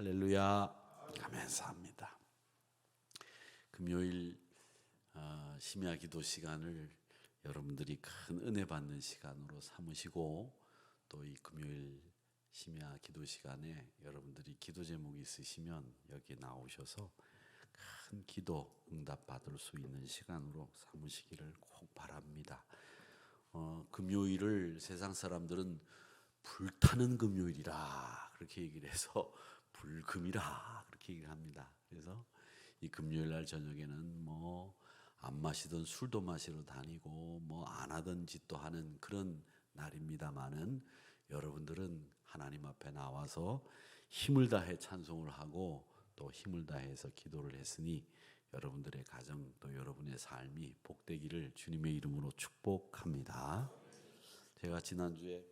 할렐루야. 감사합니다. 금요일 심야 기도 시간을 여러분들이 큰 은혜 받는 시간으로 삼으시고, 또 이 금요일 심야 기도 시간에 여러분들이 기도 제목이 있으시면 여기 나오셔서 큰 기도 응답 받을 수 있는 시간으로 삼으시기를 꼭 바랍니다. 금요일을 세상 사람들은 불타는 금요일이라 그렇게 얘기를 해서 불금이라 그렇게 얘기를 합니다. 그래서 이 금요일 날 저녁에는 뭐 안 마시던 술도 마시러 다니고 뭐 안 하던 짓도 하는 그런 날입니다만은, 여러분들은 하나님 앞에 나와서 힘을 다해 찬송을 하고 또 힘을 다해서 기도를 했으니 여러분들의 가정 또 여러분의 삶이 복되기를 주님의 이름으로 축복합니다. 제가 지난주에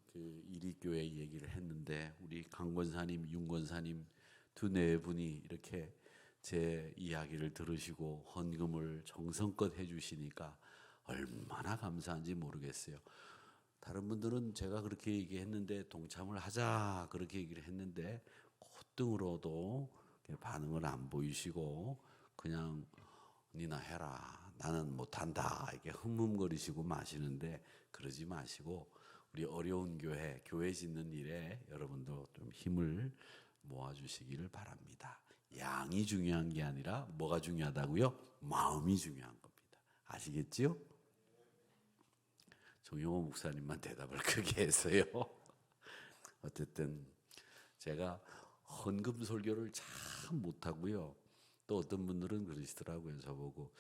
그 이리교회 얘기를 했는데, 우리 강 권사님, 윤 권사님 두 네 분이 이렇게 제 이야기를 들으시고 헌금을 정성껏 해주시니까 얼마나 감사한지 모르겠어요. 다른 분들은 제가 그렇게 얘기했는데 동참을 하자 그렇게 얘기를 했는데 콧등으로도 반응을 안 보이시고 그냥 니나 해라, 나는 못한다 이렇게 흠흠거리시고 마시는데, 그러지 마시고 우리 어려운 교회 짓는 일에 여러분도 좀 힘을 모아주시기를 바랍니다. 양이 중요한 게 아니라 뭐가 중요하다고요? 마음이 중요한 겁니다. 아시겠지요? 정용호 목사님만 대답을 크게 했어요. 어쨌든 제가 헌금 설교를 참 못하고요. 또 어떤 분들은 그러시더라고요. 저보고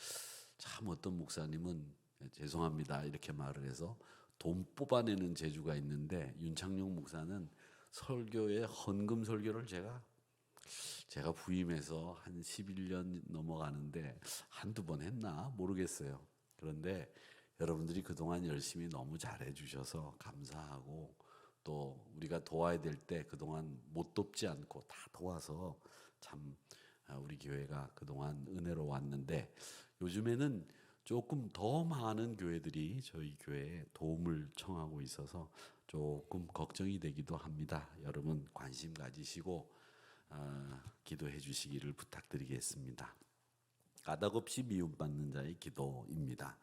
참 어떤 목사님은 죄송합니다 이렇게 말을 해서 돈 뽑아내는 재주가 있는데, 윤창용 목사는 설교에 헌금 설교를 제가 부임해서 한 11년 넘어가는데 한두 번 했나 모르겠어요. 그런데 여러분들이 그동안 열심히 너무 잘해 주셔서 감사하고, 또 우리가 도와야 될 때 그동안 못 돕지 않고 다 도와서 참 우리 교회가 그동안 은혜로 왔는데, 요즘에는 조금 더 많은 교회들이 저희 교회에 도움을 청하고 있어서 조금 걱정이 되기도 합니다. 여러분 관심 가지시고 기도해 주시기를 부탁드리겠습니다. 까닭없이 미움받는 자의 기도입니다.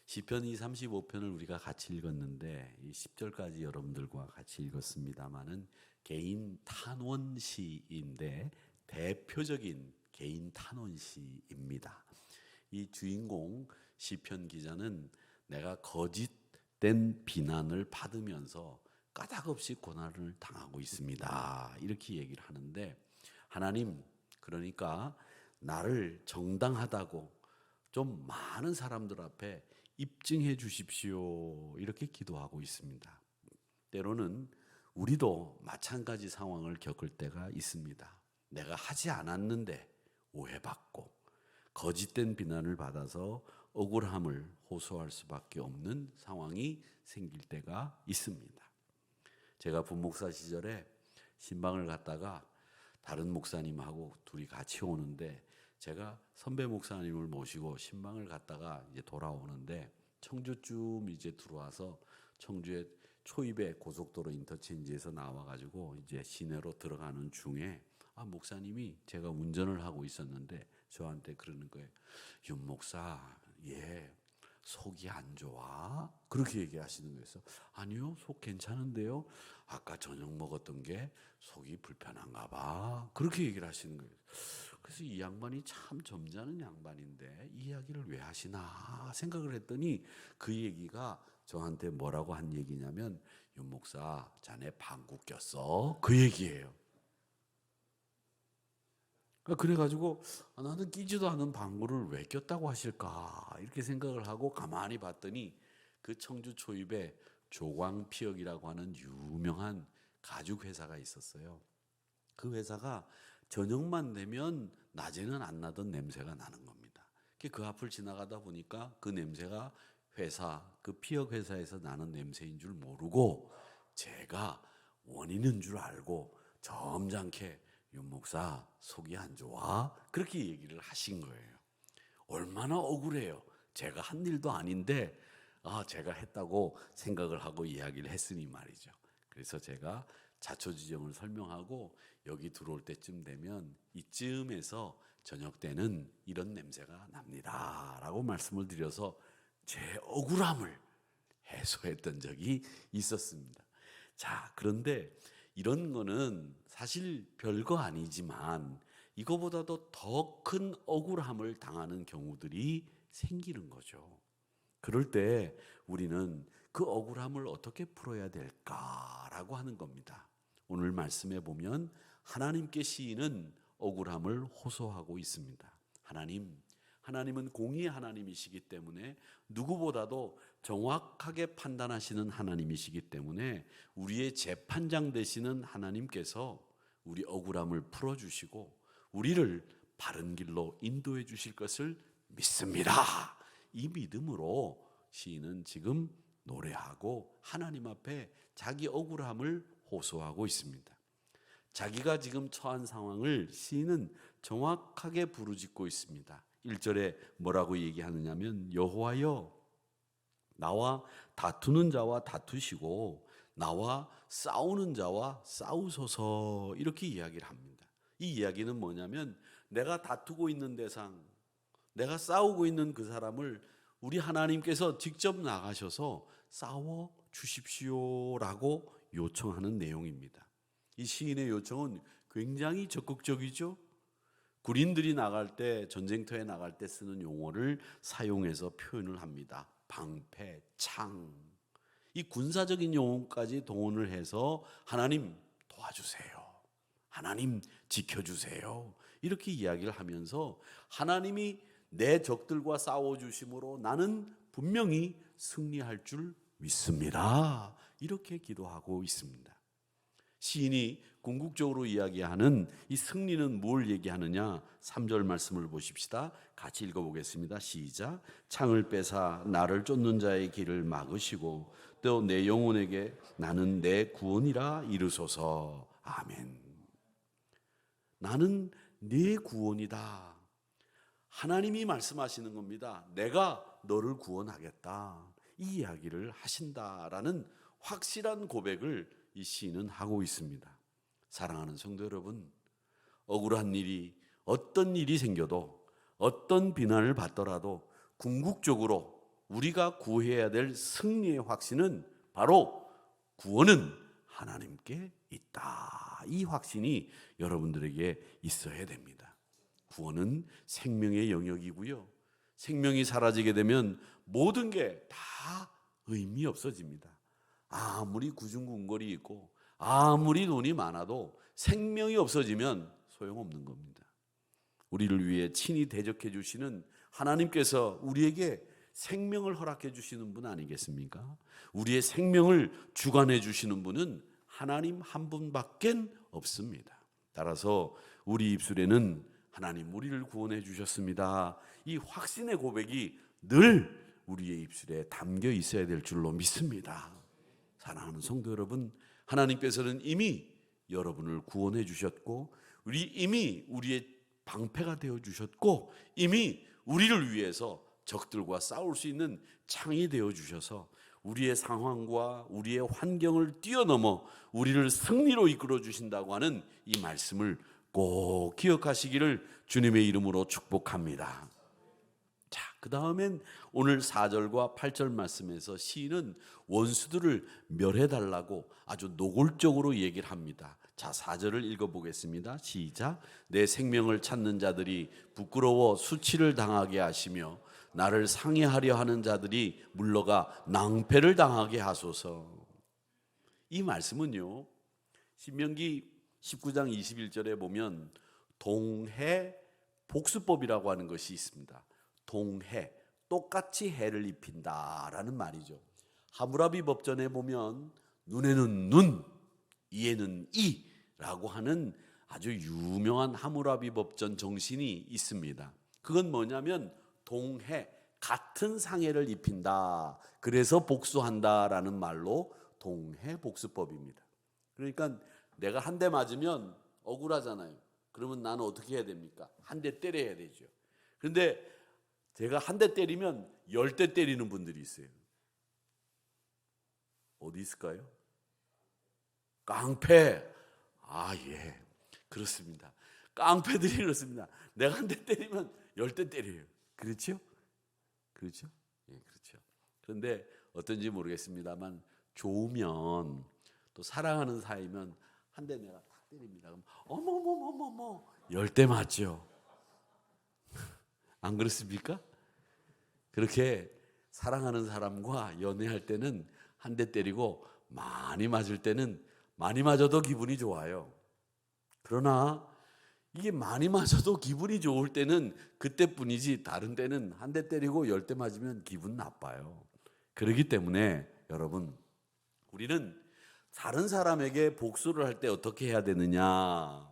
시편 35편을 우리가 같이 읽었는데 이 10절까지 여러분들과 같이 읽었습니다마는 개인 탄원시인데 대표적인 개인 탄원시입니다. 이 주인공 시편 기자는 내가 거짓된 비난을 받으면서 까닭없이 고난을 당하고 있습니다 이렇게 얘기를 하는데, 하나님 그러니까 나를 정당하다고 좀 많은 사람들 앞에 입증해 주십시오 이렇게 기도하고 있습니다. 때로는 우리도 마찬가지 상황을 겪을 때가 있습니다. 내가 하지 않았는데 오해받고 거짓된 비난을 받아서 억울함을 호소할 수밖에 없는 상황이 생길 때가 있습니다. 제가 부목사 시절에 신방을 갔다가 다른 목사님하고 둘이 같이 오는데, 제가 선배 목사님을 모시고 신방을 갔다가 이제 돌아오는데 청주쯤 이제 들어와서 청주의 초입에 고속도로 인터체인지에서 나와가지고 이제 시내로 들어가는 중에 목사님이, 제가 운전을 하고 있었는데 저한테 그러는 거예요. 윤 목사, 속이 안 좋아? 그렇게 얘기하시는 거예요. 아니요, 속 괜찮은데요. 아까 저녁 먹었던 게 속이 불편한가 봐. 그렇게 얘기를 하시는 거예요. 그래서 이 양반이 참 점잖은 양반인데 이 이야기를 왜 하시나 생각을 했더니, 그 얘기가 저한테 뭐라고 한 얘기냐면, 윤 목사 자네 방구 꼈어? 그 얘기예요. 그래가지고 나는 끼지도 않은 방구를 왜 꼈다고 하실까 이렇게 생각을 하고 가만히 봤더니, 그 청주 초입에 조광피역이라고 하는 유명한 가죽 회사가 있었어요. 그 회사가 저녁만 되면 낮에는 안 나던 냄새가 나는 겁니다. 그 앞을 지나가다 보니까 그 냄새가 그 피역 회사에서 나는 냄새인 줄 모르고 제가 원인인 줄 알고 점잖게 윤 목사 속이 안 좋아? 그렇게 얘기를 하신 거예요. 얼마나 억울해요. 제가 한 일도 아닌데 제가 했다고 생각을 하고 이야기를 했으니 말이죠. 그래서 제가 자초지종을 설명하고 여기 들어올 때쯤 되면 이쯤에서 저녁 때는 이런 냄새가 납니다 라고 말씀을 드려서 제 억울함을 해소했던 적이 있었습니다. 자, 그런데 이런 거는 사실 별거 아니지만 이거보다도 더 큰 억울함을 당하는 경우들이 생기는 거죠. 그럴 때 우리는 그 억울함을 어떻게 풀어야 될까라고 하는 겁니다. 오늘 말씀에 보면 하나님께 시인은 억울함을 호소하고 있습니다. 하나님은 공의의 하나님이시기 때문에 누구보다도 정확하게 판단하시는 하나님이시기 때문에 우리의 재판장 되시는 하나님께서 우리 억울함을 풀어주시고 우리를 바른 길로 인도해 주실 것을 믿습니다. 이 믿음으로 시인은 지금 노래하고 하나님 앞에 자기 억울함을 호소하고 있습니다. 자기가 지금 처한 상황을 시인은 정확하게 부르짖고 있습니다. 1절에 뭐라고 얘기하느냐면 여호와여 나와 다투는 자와 다투시고 나와 싸우는 자와 싸우소서 이렇게 이야기를 합니다. 이 이야기는 뭐냐면 내가 다투고 있는 대상, 내가 싸우고 있는 그 사람을 우리 하나님께서 직접 나가셔서 싸워 주십시오라고 요청하는 내용입니다. 이 시인의 요청은 굉장히 적극적이죠. 군인들이 나갈 때, 전쟁터에 나갈 때 쓰는 용어를 사용해서 표현을 합니다. 방패, 창. 이 군사적인 용어까지 동원을 해서 하나님 도와주세요. 하나님 지켜주세요. 이렇게 이야기를 하면서 하나님이 내 적들과 싸워주심으로 나는 분명히 승리할 줄 믿습니다. 이렇게 기도하고 있습니다. 시인이 궁극적으로 이야기하는 이 승리는 뭘 얘기하느냐? 3절 말씀을 보십시다. 같이 읽어보겠습니다. 시작. 창을 빼사 나를 쫓는 자의 길을 막으시고 또 내 영혼에게 나는 내 구원이라 이르소서. 아멘. 나는 네 구원이다. 하나님이 말씀하시는 겁니다. 내가 너를 구원하겠다. 이 이야기를 하신다라는 확실한 고백을 이 시인은 하고 있습니다. 사랑하는 성도 여러분, 억울한 일이 어떤 일이 생겨도 어떤 비난을 받더라도 궁극적으로 우리가 구해야 될 승리의 확신은 바로 구원은 하나님께 있다. 이 확신이 여러분들에게 있어야 됩니다. 구원은 생명의 영역이고요. 생명이 사라지게 되면 모든 게 다 의미 없어집니다. 아무리 구중궁궐이 있고 아무리 돈이 많아도 생명이 없어지면 소용없는 겁니다. 우리를 위해 친히 대적해 주시는 하나님께서 우리에게 생명을 허락해 주시는 분 아니겠습니까? 우리의 생명을 주관해 주시는 분은 하나님 한 분밖에 없습니다. 따라서 우리 입술에는 하나님 우리를 구원해 주셨습니다. 이 확신의 고백이 늘 우리의 입술에 담겨 있어야 될 줄로 믿습니다. 사랑하는 성도 여러분, 하나님께서는 이미 여러분을 구원해 주셨고 이미 우리의 방패가 되어 주셨고 이미 우리를 위해서 적들과 싸울 수 있는 창이 되어 주셔서 우리의 상황과 우리의 환경을 뛰어넘어 우리를 승리로 이끌어 주신다고 하는 이 말씀을 꼭 기억하시기를 주님의 이름으로 축복합니다. 자, 그 다음엔 오늘 4절과 8절 말씀에서 시인은 원수들을 멸해달라고 아주 노골적으로 얘기를 합니다. 자, 4절을 읽어보겠습니다. 시작. 내 생명을 찾는 자들이 부끄러워 수치를 당하게 하시며 나를 상해하려 하는 자들이 물러가 낭패를 당하게 하소서. 이 말씀은요, 신명기 19장 21절에 보면 동해 복수법이라고 하는 것이 있습니다. 동해, 똑같이 해를 입힌다라는 말이죠. 하무라비 법전에 보면 눈에는 눈, 이에는 이라고 하는 아주 유명한 하무라비 법전 정신이 있습니다. 그건 뭐냐면 동해, 같은 상해를 입힌다. 그래서 복수한다라는 말로 동해 복수법입니다. 그러니까 내가 한 대 맞으면 억울하잖아요. 그러면 나는 어떻게 해야 됩니까? 한 대 때려야 되죠. 그런데 제가 한 대 때리면 10대 때리는 분들이 있어요. 어디 있을까요? 깡패. 아, 예. 그렇습니다. 깡패들이 그렇습니다. 내가 한 대 때리면 10대 때려요. 그렇죠? 그렇죠? 예, 그렇죠. 그런데 어떤지 모르겠습니다만 좋으면 또 사랑하는 사이면 한 대 내가 탁 때립니다. 그럼 어머머머머머 10대 맞죠? 안 그렇습니까? 그렇게 사랑하는 사람과 연애할 때는 한 대 때리고 많이 맞을 때는 많이 맞아도 기분이 좋아요. 그러나 이게 많이 맞아도 기분이 좋을 때는 그때뿐이지 다른 때는 한 대 때리고 10대 맞으면 기분 나빠요. 그렇기 때문에 여러분, 우리는 다른 사람에게 복수를 할 때 어떻게 해야 되느냐?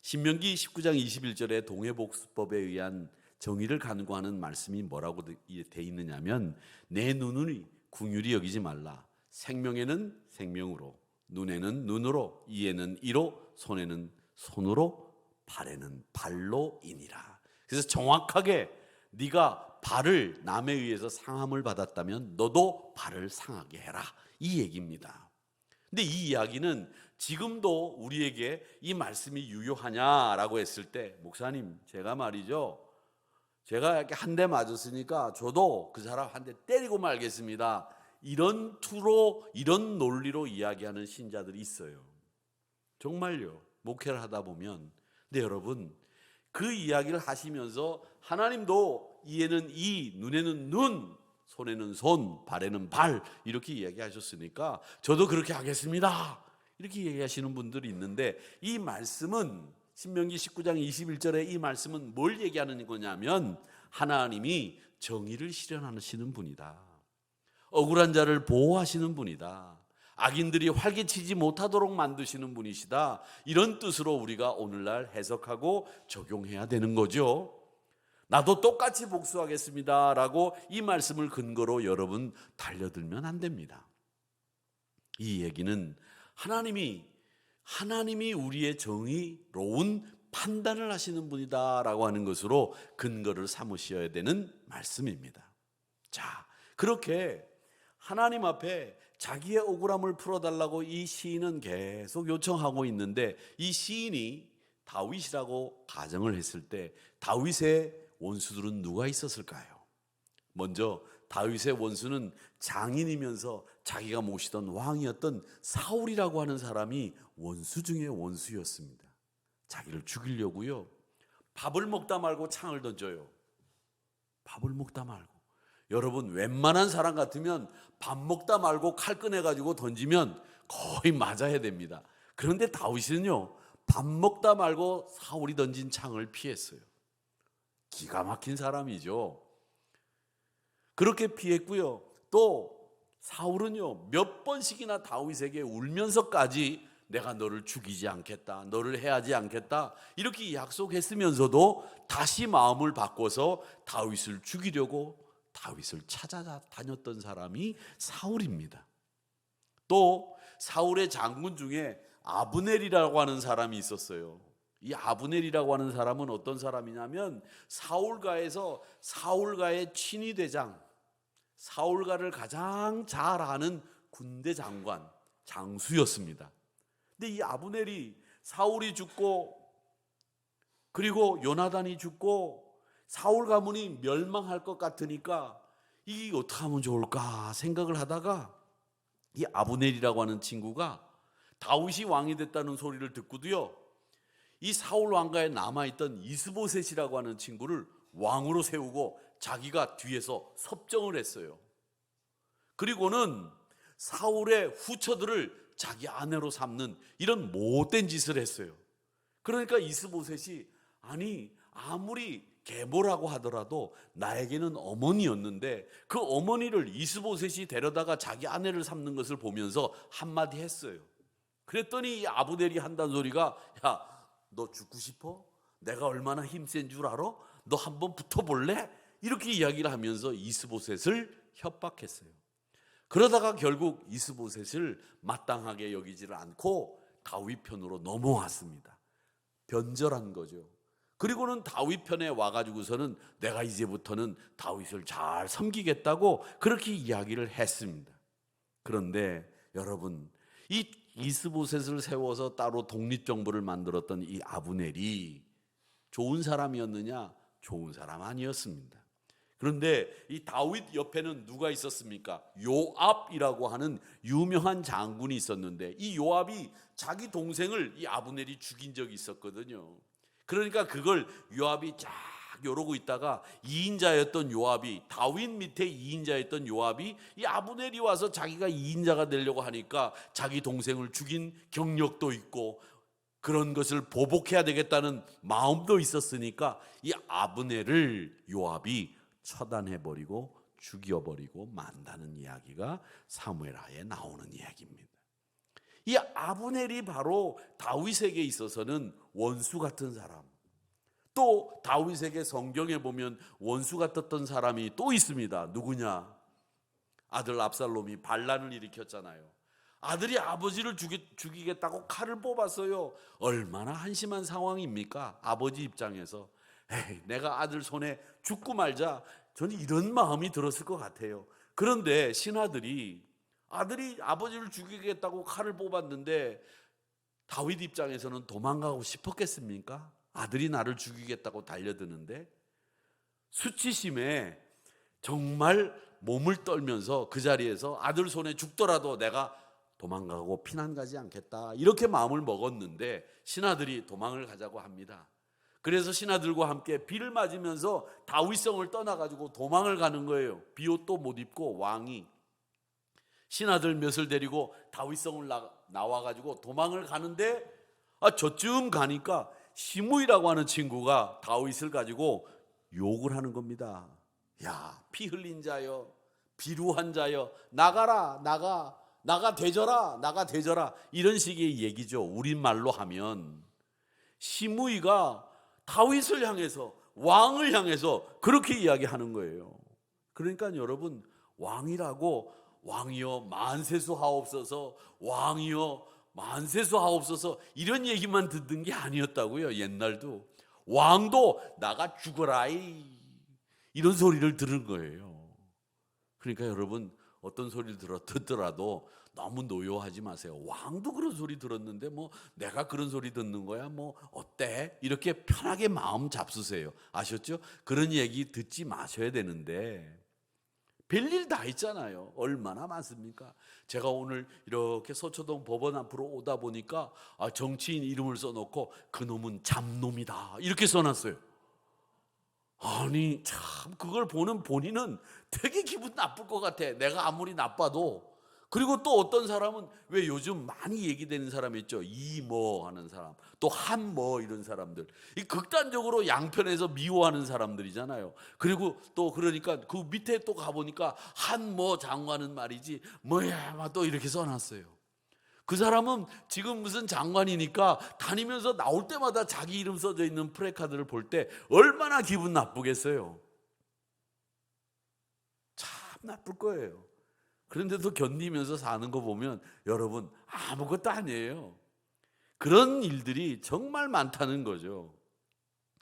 신명기 19장 21절에 동해복수법에 의한 정의를 간구하는 말씀이 뭐라고 돼 있느냐면 내 눈을 긍휼히 여기지 말라. 생명에는 생명으로, 눈에는 눈으로, 이에는 이로, 손에는 손으로, 발에는 발로이니라. 그래서 정확하게 네가 발을 남에 의해서 상함을 받았다면 너도 발을 상하게 해라, 이 얘기입니다. 근데 이 이야기는 지금도 우리에게 이 말씀이 유효하냐라고 했을 때, 목사님 제가 말이죠, 제가 이렇게 한 대 맞았으니까 저도 그 사람 한 대 때리고 말겠습니다, 이런 투로, 이런 논리로 이야기하는 신자들이 있어요. 정말요. 목회를 하다 보면. 근데 여러분, 그 이야기를 하시면서 하나님도 이에는 이, 눈에는 눈, 손에는 손, 발에는 발 이렇게 이야기하셨으니까 저도 그렇게 하겠습니다, 이렇게 얘기하시는 분들이 있는데, 이 말씀은 신명기 19장 21절에 이 말씀은 뭘 얘기하는 거냐면 하나님이 정의를 실현하시는 분이다. 억울한 자를 보호하시는 분이다. 악인들이 활개치지 못하도록 만드시는 분이시다. 이런 뜻으로 우리가 오늘날 해석하고 적용해야 되는 거죠. 나도 똑같이 복수하겠습니다 라고 이 말씀을 근거로 여러분 달려들면 안 됩니다. 이 얘기는 하나님이 우리의 정의로운 판단을 하시는 분이다 라고 하는 것으로 근거를 삼으셔야 되는 말씀입니다. 자, 그렇게 하나님 앞에 자기의 억울함을 풀어달라고 이 시인은 계속 요청하고 있는데, 이 시인이 다윗이라고 가정을 했을 때 다윗의 원수들은 누가 있었을까요? 먼저 다윗의 원수는 장인이면서 자기가 모시던 왕이었던 사울이라고 하는 사람이 원수 중에 원수였습니다. 자기를 죽이려고요, 밥을 먹다 말고 창을 던져요. 밥을 먹다 말고. 여러분, 웬만한 사람 같으면 밥 먹다 말고 칼 꺼내가지고 던지면 거의 맞아야 됩니다. 그런데 다윗은요, 밥 먹다 말고 사울이 던진 창을 피했어요. 기가 막힌 사람이죠. 그렇게 피했고요. 또 사울은요, 몇 번씩이나 다윗에게 울면서까지 내가 너를 죽이지 않겠다, 너를 해하지 않겠다 이렇게 약속했으면서도 다시 마음을 바꿔서 다윗을 죽이려고 다윗을 찾아다녔던 사람이 사울입니다. 또 사울의 장군 중에 아브넬이라고 하는 사람이 있었어요. 이 아브넬이라고 하는 사람은 어떤 사람이냐면 사울가의 친위대장, 사울가를 가장 잘 아는 군대 장관, 장수였습니다. 근데 이 아브넬이 사울이 죽고 그리고 요나단이 죽고 사울 가문이 멸망할 것 같으니까 이게 어떻게 하면 좋을까 생각을 하다가 이 아브넬이라고 하는 친구가 다윗이 왕이 됐다는 소리를 듣고도요, 이 사울 왕가에 남아있던 이스보셋이라고 하는 친구를 왕으로 세우고 자기가 뒤에서 섭정을 했어요. 그리고는 사울의 후처들을 자기 아내로 삼는 이런 못된 짓을 했어요. 그러니까 이스보셋이 아무리 계모라고 하더라도 나에게는 어머니였는데 그 어머니를 이스보셋이 데려다가 자기 아내를 삼는 것을 보면서 한마디 했어요. 그랬더니 이 아브넬이 한다는 소리가, 야, 너 죽고 싶어? 내가 얼마나 힘센 줄 알아? 너 한번 붙어볼래? 이렇게 이야기를 하면서 이스보셋을 협박했어요. 그러다가 결국 이스보셋을 마땅하게 여기지를 않고 다윗 편으로 넘어왔습니다. 변절한 거죠. 그리고는 다윗 편에 와가지고서는 내가 이제부터는 다윗을 잘 섬기겠다고 그렇게 이야기를 했습니다. 그런데 여러분, 이 이스보셋을 세워서 따로 독립정부를 만들었던 이 아브넬이 좋은 사람이었느냐? 좋은 사람 아니었습니다. 그런데 이 다윗 옆에는 누가 있었습니까? 요압이라고 하는 유명한 장군이 있었는데, 이 요압이 자기 동생을 이 아브넬이 죽인 적이 있었거든요. 그러니까 그걸 요압이 쫙 요러고 있다가 2인자였던 요압이, 다윗 밑에 2인자였던 요압이 이 아브넬이 와서 자기가 2인자가 되려고 하니까 자기 동생을 죽인 경력도 있고 그런 것을 보복해야 되겠다는 마음도 있었으니까 이 아브넬을 요압이 처단해버리고 죽여버리고 만다는 이야기가 사무엘하에 나오는 이야기입니다. 이 아브넬이 바로 다윗에게 있어서는 원수 같은 사람, 또 다윗에게 성경에 보면 원수 같았던 사람이 또 있습니다. 누구냐? 아들 압살롬이 반란을 일으켰잖아요. 아들이 아버지를 죽이겠다고 칼을 뽑았어요. 얼마나 한심한 상황입니까? 아버지 입장에서 에이, 내가 아들 손에 죽고 말자, 저는 이런 마음이 들었을 것 같아요. 그런데 신하들이 아들이 아버지를 죽이겠다고 칼을 뽑았는데 다윗 입장에서는 도망가고 싶었겠습니까? 아들이 나를 죽이겠다고 달려드는데 수치심에 정말 몸을 떨면서 그 자리에서 아들 손에 죽더라도 내가 도망가고 피난 가지 않겠다, 이렇게 마음을 먹었는데 신하들이 도망을 가자고 합니다. 그래서 신하들과 함께 비를 맞으면서 다윗성을 떠나가지고 도망을 가는 거예요. 비옷도 못 입고 왕이 신하들 몇을 데리고 다윗성을 나와가지고 도망을 가는데 저쯤 가니까 시므이라고 하는 친구가 다윗을 가지고 욕을 하는 겁니다. 야, 피 흘린 자여, 비루한 자여, 나가라, 나가 대져라, 나가 대져라, 이런 식의 얘기죠. 우리말로 하면 시므이가 다윗을 향해서, 왕을 향해서 그렇게 이야기하는 거예요. 그러니까 여러분, 왕이라고 왕이여 만세수 하옵소서, 왕이여 만세수 하옵소서, 이런 얘기만 듣는 게 아니었다고요. 옛날도 왕도 나가 죽어라이, 이런 소리를 들은 거예요. 그러니까 여러분, 어떤 소리를 듣더라도 너무 노여하지 마세요. 왕도 그런 소리 들었는데 뭐 내가 그런 소리 듣는 거야, 뭐 어때? 이렇게 편하게 마음 잡수세요. 아셨죠? 그런 얘기 듣지 마셔야 되는데 별일 다 있잖아요. 얼마나 많습니까? 제가 오늘 이렇게 서초동 법원 앞으로 오다 보니까 정치인 이름을 써놓고 그놈은 잡놈이다, 이렇게 써놨어요. 아니 참, 그걸 보는 본인은 되게 기분 나쁠 것 같아. 내가 아무리 나빠도. 그리고 또 어떤 사람은, 왜 요즘 많이 얘기되는 사람 있죠? 이뭐 하는 사람, 또 한뭐 이런 사람들, 이 극단적으로 양편에서 미워하는 사람들이잖아요. 그리고 또 그러니까 그 밑에 또 가보니까 한뭐 장관은 말이지 뭐야 또 이렇게 써놨어요. 그 사람은 지금 무슨 장관이니까 다니면서 나올 때마다 자기 이름 써져 있는 프래카드를 볼 때 얼마나 기분 나쁘겠어요. 참 나쁠 거예요. 그런데도 견디면서 사는 거 보면 여러분, 아무것도 아니에요. 그런 일들이 정말 많다는 거죠.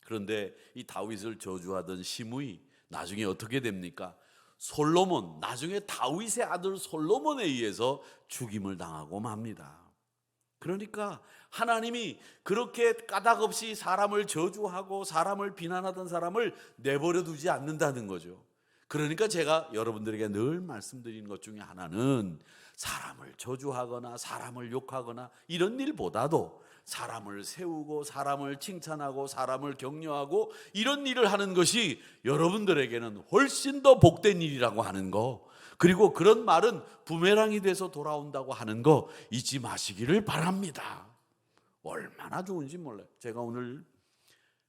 그런데 이 다윗을 저주하던 시므이 나중에 어떻게 됩니까? 솔로몬, 나중에 다윗의 아들 솔로몬에 의해서 죽임을 당하고 맙니다. 그러니까 하나님이 그렇게 까닭없이 사람을 저주하고 사람을 비난하던 사람을 내버려 두지 않는다는 거죠. 그러니까 제가 여러분들에게 늘 말씀드리는 것 중에 하나는, 사람을 저주하거나 사람을 욕하거나 이런 일보다도 사람을 세우고 사람을 칭찬하고 사람을 격려하고 이런 일을 하는 것이 여러분들에게는 훨씬 더 복된 일이라고 하는 거, 그리고 그런 말은 부메랑이 돼서 돌아온다고 하는 거 잊지 마시기를 바랍니다. 얼마나 좋은지 몰라요. 제가 오늘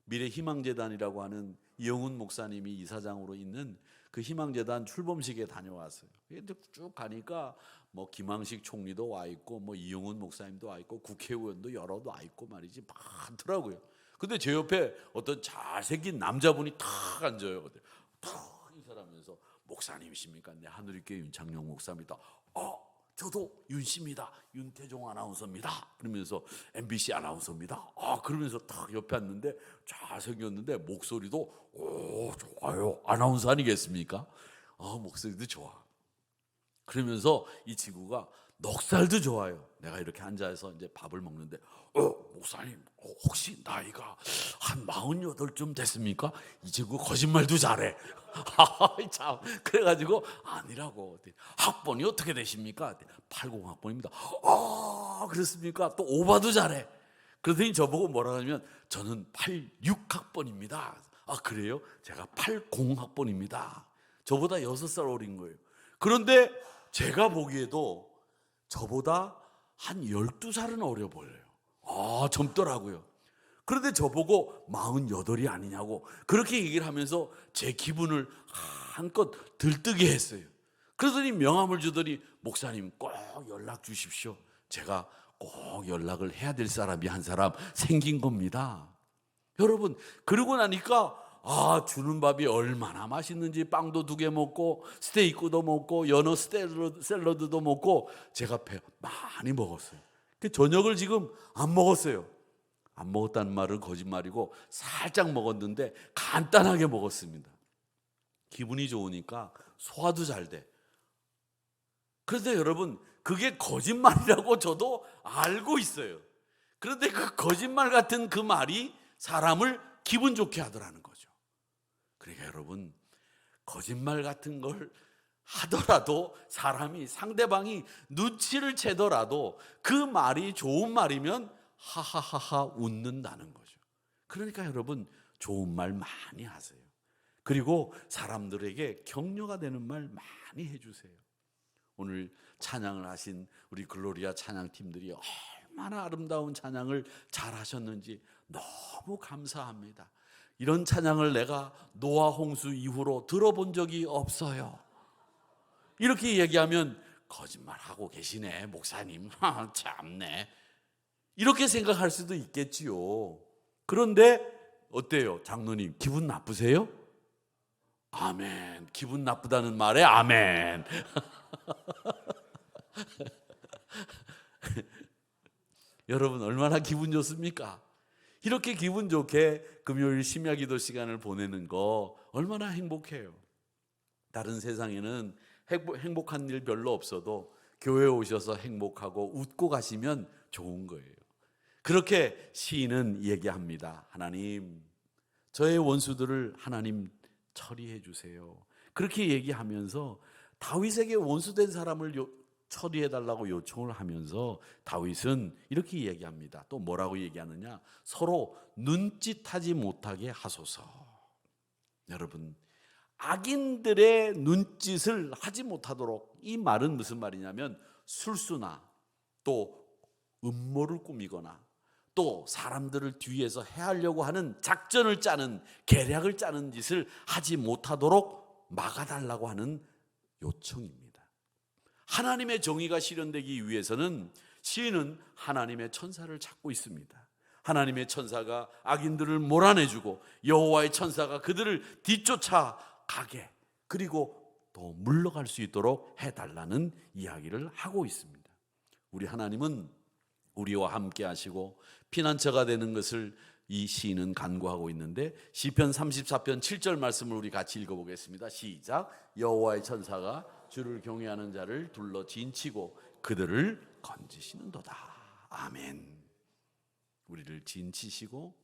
미래희망재단이라고 하는 이영훈 목사님이 이사장으로 있는 그 희망재단 출범식에 다녀왔어요. 쭉 가니까 뭐 김항식 총리도 와 있고 뭐 이영훈 목사님도 와 있고 국회의원도 여러 와 있고 말이지, 많더라고요. 근데 제 옆에 어떤 잘생긴 남자분이 탁 앉아요. 탁 인사하면서 목사님이십니까? 네, 하늘교회 윤창용 목사입니다. 저도 윤씨입니다. 윤태종 아나운서입니다. 그러면서 MBC 아나운서입니다. 그러면서 딱 옆에 앉는데 잘생겼는데 목소리도 좋아요. 아나운서 아니겠습니까? 목소리도 좋아. 그러면서 이 친구가 넉살도 좋아요. 내가 이렇게 앉아서 이제 밥을 먹는데, 목사님, 혹시 나이가 한 48쯤 됐습니까? 이제 그 거짓말도 잘해. 참, 그래가지고 아니라고. 학번이 어떻게 되십니까? 80학번입니다. 그렇습니까? 또 오바도 잘해. 그러더니 저보고 뭐라 하냐면, 저는 86학번입니다. 아, 그래요? 제가 80학번입니다. 저보다 6살 어린 거예요. 그런데 제가 보기에도 저보다 한 12살은 어려 보여요. 젊더라고요. 그런데 저보고 48이 아니냐고 그렇게 얘기를 하면서 제 기분을 한껏 들뜨게 했어요. 그러더니 명함을 주더니, 목사님 꼭 연락 주십시오. 제가 꼭 연락을 해야 될 사람이 한 사람 생긴 겁니다. 여러분, 그러고 나니까 주는 밥이 얼마나 맛있는지, 빵도 2개 먹고 스테이크도 먹고 연어 샐러드도 먹고 제가 배 많이 먹었어요. 저녁을 지금 안 먹었어요. 안 먹었다는 말은 거짓말이고 살짝 먹었는데 간단하게 먹었습니다. 기분이 좋으니까 소화도 잘 돼. 그런데 여러분, 그게 거짓말이라고 저도 알고 있어요. 그런데 그 거짓말 같은 그 말이 사람을 기분 좋게 하더라는 거죠. 그러니까 여러분, 거짓말 같은 걸 하더라도 사람이, 상대방이 눈치를 채더라도 그 말이 좋은 말이면 하하하하 웃는다는 거죠. 그러니까 여러분, 좋은 말 많이 하세요. 그리고 사람들에게 격려가 되는 말 많이 해주세요. 오늘 찬양을 하신 우리 글로리아 찬양팀들이 얼마나 아름다운 찬양을 잘 하셨는지 너무 감사합니다. 이런 찬양을 내가 노아 홍수 이후로 들어본 적이 없어요. 이렇게 얘기하면 거짓말하고 계시네 목사님, 참네, 이렇게 생각할 수도 있겠지요. 그런데 어때요? 장로님 기분 나쁘세요? 아멘. 기분 나쁘다는 말에 아멘. 여러분, 얼마나 기분 좋습니까? 이렇게 기분 좋게 금요일 심야기도 시간을 보내는 거 얼마나 행복해요. 다른 세상에는 행복한 일 별로 없어도 교회에 오셔서 행복하고 웃고 가시면 좋은 거예요. 그렇게 시인은 얘기합니다. 하나님, 저의 원수들을 하나님 처리해 주세요. 그렇게 얘기하면서 다윗에게 원수된 사람을 처리해 달라고 요청을 하면서 다윗은 이렇게 얘기합니다. 또 뭐라고 얘기하느냐? 서로 눈짓하지 못하게 하소서. 여러분, 악인들의 눈짓을 하지 못하도록, 이 말은 무슨 말이냐면 술수나 또 음모를 꾸미거나 또 사람들을 뒤에서 해하려고 하는 작전을 짜는, 계략을 짜는 짓을 하지 못하도록 막아달라고 하는 요청입니다. 하나님의 정의가 실현되기 위해서는 시인은 하나님의 천사를 찾고 있습니다. 하나님의 천사가 악인들을 몰아내주고 여호와의 천사가 그들을 뒤쫓아 가게, 그리고 또 물러갈 수 있도록 해달라는 이야기를 하고 있습니다. 우리 하나님은 우리와 함께 하시고 피난처가 되는 것을 이 시인은 간구하고 있는데, 시편 34편 7절 말씀을 우리 같이 읽어보겠습니다. 시작. 여호와의 천사가 주를 경외하는 자를 둘러 진치고 그들을 건지시는도다. 아멘. 우리를 진치시고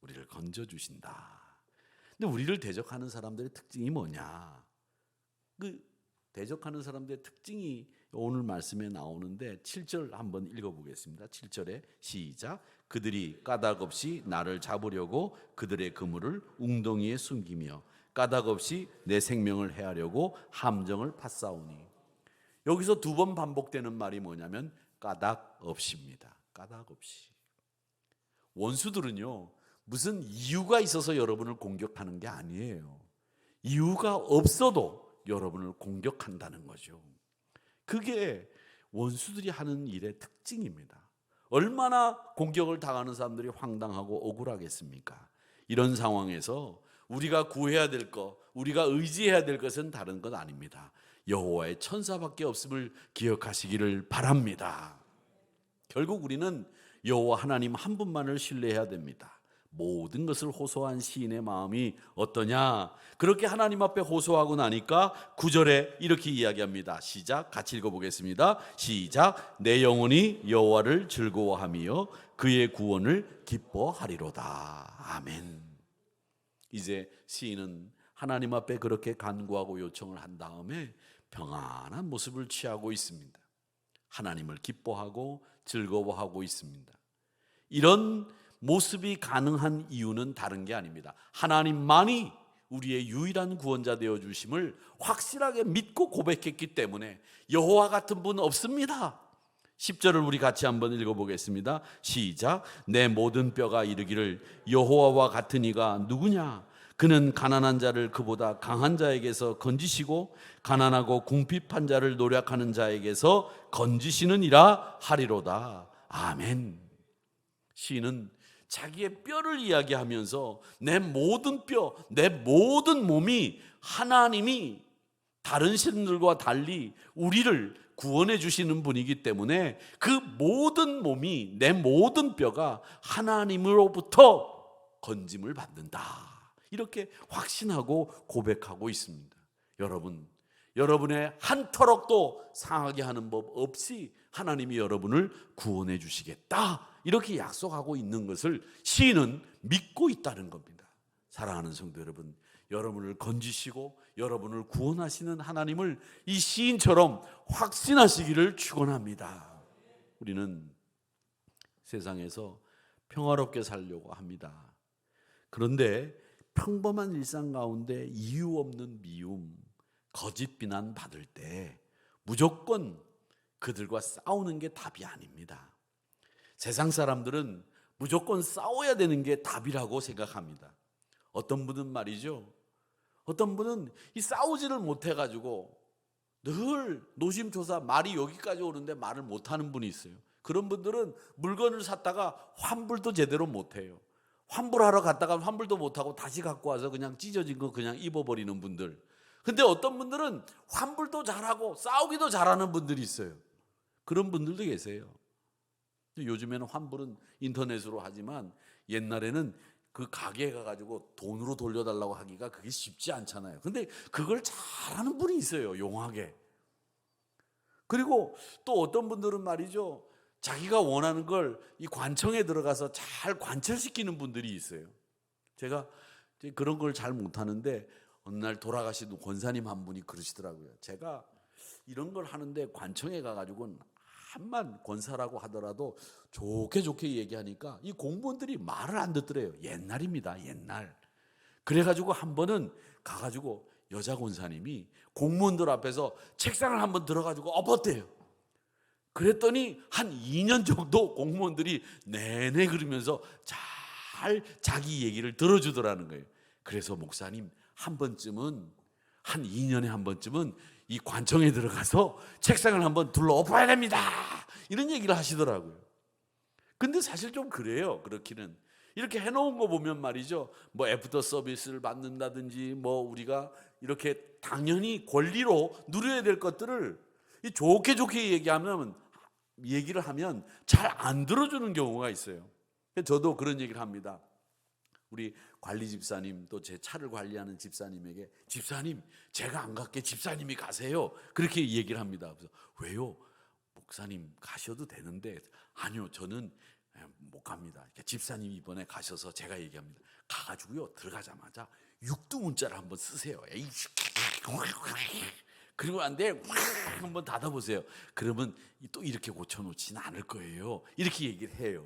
우리를 건져주신다. 근데 우리를 대적하는 사람들의 특징이 뭐냐? 그 대적하는 사람들의 특징이 오늘 말씀에 나오는데 7절 한번 읽어보겠습니다. 7절에 시작. 그들이 까닭없이 나를 잡으려고 그들의 그물을 웅덩이에 숨기며 까닭없이 내 생명을 해하려고 함정을 팠사오니. 여기서 2번 반복되는 말이 뭐냐면 까닭없이입니다. 까닭없이. 원수들은요, 무슨 이유가 있어서 여러분을 공격하는 게 아니에요. 이유가 없어도 여러분을 공격한다는 거죠. 그게 원수들이 하는 일의 특징입니다. 얼마나 공격을 당하는 사람들이 황당하고 억울하겠습니까? 이런 상황에서 우리가 구해야 될 것, 우리가 의지해야 될 것은 다른 것 아닙니다. 여호와의 천사밖에 없음을 기억하시기를 바랍니다. 결국 우리는 여호와 하나님 한 분만을 신뢰해야 됩니다. 모든 것을 호소한 시인의 마음이 어떠냐? 그렇게 하나님 앞에 호소하고 나니까 9절에 이렇게 이야기합니다. 시작, 같이 읽어보겠습니다. 시작. 내 영혼이 여호와를 즐거워하며 그의 구원을 기뻐하리로다. 아멘. 이제 시인은 하나님 앞에 그렇게 간구하고 요청을 한 다음에 평안한 모습을 취하고 있습니다. 하나님을 기뻐하고 즐거워하고 있습니다. 이런 모습이 가능한 이유는 다른 게 아닙니다. 하나님만이 우리의 유일한 구원자 되어 주심을 확실하게 믿고 고백했기 때문에 여호와 같은 분 없습니다. 10절을 우리 같이 한번 읽어보겠습니다. 시작. 내 모든 뼈가 이르기를 여호와와 같은 이가 누구냐? 그는 가난한 자를 그보다 강한 자에게서 건지시고 가난하고 궁핍한 자를 노력하는 자에게서 건지시느니라 하리로다. 아멘. 시인은 자기의 뼈를 이야기하면서 내 모든 뼈, 내 모든 몸이 하나님이 다른 신들과 달리 우리를 구원해 주시는 분이기 때문에 그 모든 몸이, 내 모든 뼈가 하나님으로부터 건짐을 받는다. 이렇게 확신하고 고백하고 있습니다. 여러분, 여러분의 한 터럭도 상하게 하는 법 없이 하나님이 여러분을 구원해 주시겠다, 이렇게 약속하고 있는 것을 시인은 믿고 있다는 겁니다. 사랑하는 성도 여러분, 여러분을 건지시고 여러분을 구원하시는 하나님을 이 시인처럼 확신하시기를 축원합니다. 우리는 세상에서 평화롭게 살려고 합니다. 그런데 평범한 일상 가운데 이유 없는 미움, 거짓 비난 받을 때 무조건 그들과 싸우는 게 답이 아닙니다. 세상 사람들은 무조건 싸워야 되는 게 답이라고 생각합니다. 어떤 분은 말이죠, 어떤 분은 이 싸우지를 못해가지고 늘 노심초사 말이 여기까지 오는데 말을 못하는 분이 있어요. 그런 분들은 물건을 샀다가 환불도 제대로 못해요. 환불하러 갔다가 환불도 못하고 다시 갖고 와서 그냥 찢어진 거 그냥 입어버리는 분들. 근데 어떤 분들은 환불도 잘하고 싸우기도 잘하는 분들이 있어요. 그런 분들도 계세요. 요즘에는 환불은 인터넷으로 하지만 옛날에는 그 가게에 가가지고 돈으로 돌려달라고 하기가 그게 쉽지 않잖아요. 근데 그걸 잘하는 분이 있어요, 용하게. 그리고 또 어떤 분들은 말이죠, 자기가 원하는 걸 이 관청에 들어가서 잘 관철시키는 분들이 있어요. 제가 그런 걸 잘 못하는데 어느 날 돌아가신 권사님 한 분이 그러시더라고요. 제가 이런 걸 하는데 관청에 가가지고 한만 권사라고 하더라도 좋게 얘기하니까 이 공무원들이 말을 안 듣더래요. 옛날입니다, 옛날. 그래가지고 한 번은 가가지고 여자 권사님이 공무원들 앞에서 책상을 한번 들어가지고 엎었대요. 그랬더니 한 2년 정도 공무원들이 내내 그러면서 잘 자기 얘기를 들어주더라는 거예요. 그래서 목사님, 한 번쯤은, 한 2년에 한 번쯤은 이 관청에 들어가서 책상을 한번 둘러 엎어야 됩니다, 이런 얘기를 하시더라고요. 근데 사실 좀 그래요. 그렇기는 이렇게 해놓은 거 보면 말이죠, 뭐 애프터 서비스를 받는다든지 뭐 우리가 이렇게 당연히 권리로 누려야 될 것들을 좋게 얘기를 하면 잘 안 들어주는 경우가 있어요. 저도 그런 얘기를 합니다. 우리 관리 집사님, 또 제 차를 관리하는 집사님에게, 집사님, 제가 안 갈게, 집사님이 가세요, 그렇게 얘기를 합니다. 그래서 왜요? 목사님 가셔도 되는데. 아니요, 저는 못 갑니다. 집사님이 이번에 가셔서 제가 얘기합니다. 가가지고요, 들어가자마자 육두문자를 한번 쓰세요. 그리고 안 돼, 한번 닫아보세요. 그러면 또 이렇게 고쳐놓지는 않을 거예요, 이렇게 얘기를 해요.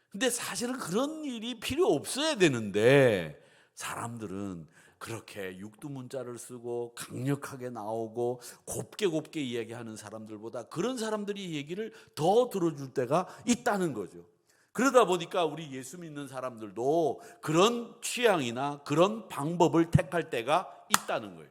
근데 사실은 그런 일이 필요 없어야 되는데 사람들은 그렇게 육두문자를 쓰고 강력하게 나오고 곱게 이야기하는 사람들보다 그런 사람들이 얘기를 더 들어줄 때가 있다는 거죠. 그러다 보니까 우리 예수 믿는 사람들도 그런 취향이나 그런 방법을 택할 때가 있다는 거예요.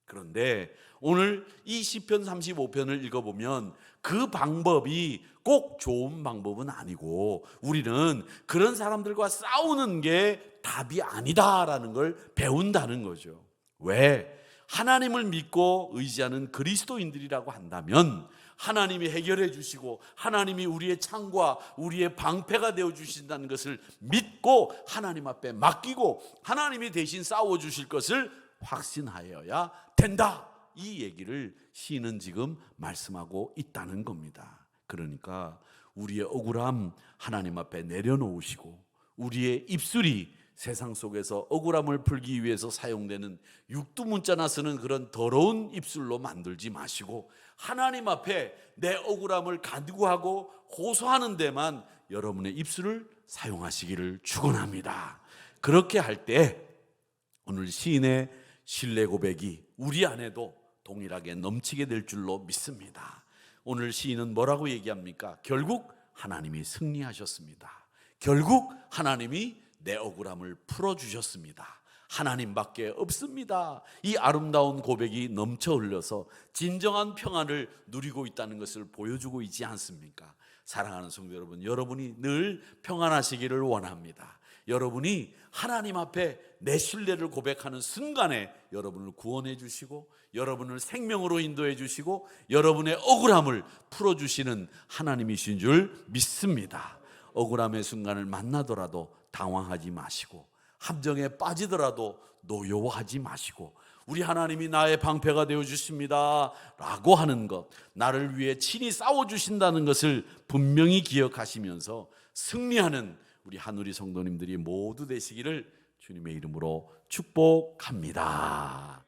그런데 오늘 이 시편 35편을 읽어보면 그 방법이 꼭 좋은 방법은 아니고 우리는 그런 사람들과 싸우는 게 답이 아니다라는 걸 배운다는 거죠. 왜? 하나님을 믿고 의지하는 그리스도인들이라고 한다면 하나님이 해결해 주시고 하나님이 우리의 창과 우리의 방패가 되어 주신다는 것을 믿고 하나님 앞에 맡기고 하나님이 대신 싸워 주실 것을 확신하여야 된다. 이 얘기를 시인은 지금 말씀하고 있다는 겁니다. 그러니까 우리의 억울함 하나님 앞에 내려놓으시고 우리의 입술이 세상 속에서 억울함을 풀기 위해서 사용되는 육두문자나 쓰는 그런 더러운 입술로 만들지 마시고 하나님 앞에 내 억울함을 간구하고 호소하는 데만 여러분의 입술을 사용하시기를 축원합니다. 그렇게 할 때 오늘 시인의 신뢰 고백이 우리 안에도 동일하게 넘치게 될 줄로 믿습니다. 오늘 시인은 뭐라고 얘기합니까? 결국 하나님이 승리하셨습니다. 결국 하나님이 내 억울함을 풀어주셨습니다. 하나님밖에 없습니다. 이 아름다운 고백이 넘쳐 흘러서 진정한 평안을 누리고 있다는 것을 보여주고 있지 않습니까? 사랑하는 성도 여러분, 여러분이 늘 평안하시기를 원합니다. 여러분이 하나님 앞에 내 신뢰를 고백하는 순간에 여러분을 구원해 주시고 여러분을 생명으로 인도해 주시고 여러분의 억울함을 풀어주시는 하나님이신 줄 믿습니다. 억울함의 순간을 만나더라도 당황하지 마시고 함정에 빠지더라도 노여워하지 마시고 우리 하나님이 나의 방패가 되어 주십니다 라고 하는 것, 나를 위해 친히 싸워주신다는 것을 분명히 기억하시면서 승리하는 우리 한우리 성도님들이 모두 되시기를 주님의 이름으로 축복합니다.